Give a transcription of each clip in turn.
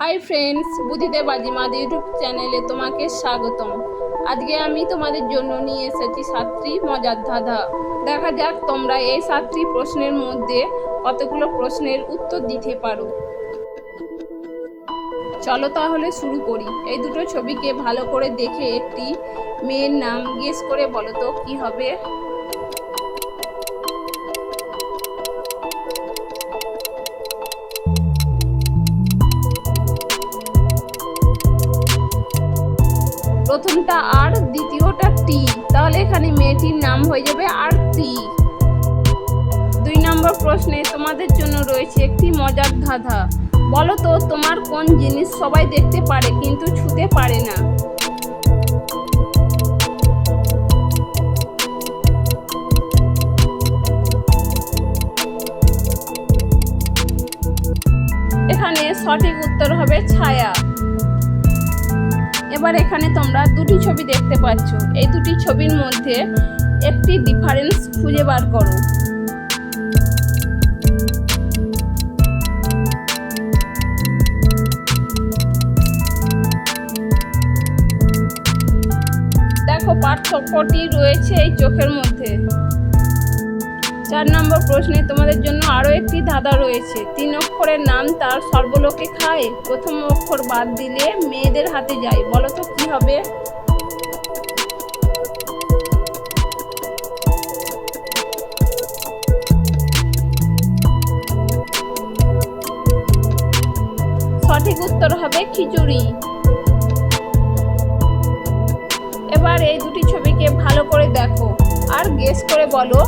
Hi friends, বুদ্ধিতে বাজিমাত YouTube চ্যানেলে তোমাকে স্বাগতম। আজকে আমি তোমাদের জন্য নিয়ে এসেছি 7টি মজার ধাঁধা। দেখা যাক তোমরা এই 7টি প্রশ্নের মধ্যে কতগুলো প্রশ্নের উত্তর দিতে পারো। চলো তাহলে শুরু করি। এই দুটো ছবিকে ভালো করে দেখে একটি মেয়ের নাম গেস করে বলো তো কি হবে। প্রথমটা আর, দ্বিতীয়টা টি, তাহলে এখানে মেয়েটির নাম হয়ে যাবে আরতি। 2 নম্বর প্রশ্নে তোমাদের জন্য রয়েছে একটি মজার ধাঁধা। বলো তো তোমার কোন জিনিস সবাই দেখতে পারে কিন্তু ছুঁতে পারে না। এখানে সঠিক উত্তর হবে ছায়া। এবার এখানে তোমরা দুটি ছবি দেখতে পাচ্ছ। এই দুটি ছবির মধ্যে একটি ডিফারেন্স খুঁজে বার করো। দেখো পার্থক্যটি রয়েছে এই চোখের মধ্যে। 4 নম্বর প্রশ্নে তোমাদের জন্য আরও একটি ধাঁধা রয়েছে। 3 অক্ষরের নাম তার সর্বলোকে খায়, প্রথম অক্ষর বাদ দিলে মেয়েদের হাতে যায়। বলো তো কি হবে। সঠিক উত্তর হবে খিচুড়ি। এবার এই দুটি ছবিকে ভালো করে দেখো আর গেস করে বলো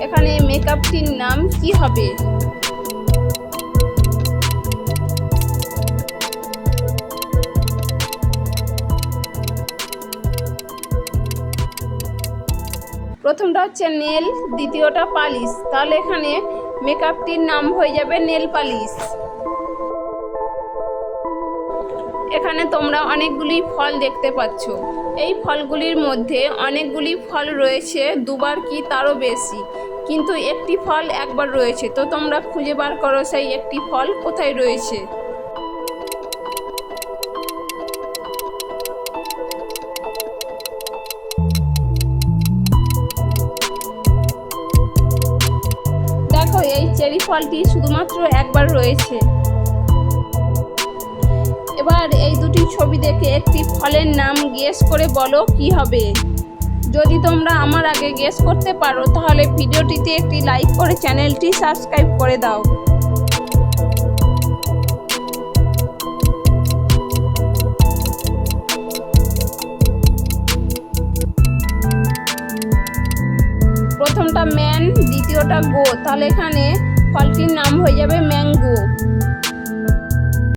এখানে মেকআপটির নাম কি হবে। প্রথমটা হচ্ছে নেল, দ্বিতীয়টা পালিশ, তাহলে এখানে মেকআপটির নাম হয়ে যাবে নেল পালিশ। এখানে তোমরা অনেকগুলি ফল দেখতে পাচ্ছ। এই ফলগুলির মধ্যে অনেকগুলি ফল রয়েছে দুবার কি তারও বেশি, কিন্তু একটি ফল একবার রয়েছে। তো তোমরা খুঁজে বার করো সেই একটি ফল কোথায় রয়েছে। দেখো এই চেরি ফলটি শুধুমাত্র একবার রয়েছে। এবার এই দুটি ছবি দেখে একটি ফলের নাম গেস করে বলো কি হবে। যদি তোমরা আমার আগে গেস করতে পারো তাহলে ভিডিওটিতে একটি লাইক করে চ্যানেলটি সাবস্ক্রাইব করে দাও। প্রথমটা ম্যান, দ্বিতীয়টা গো, তাহলে এখানে ফলটির নাম হয়ে যাবে ম্যাঙ্গো।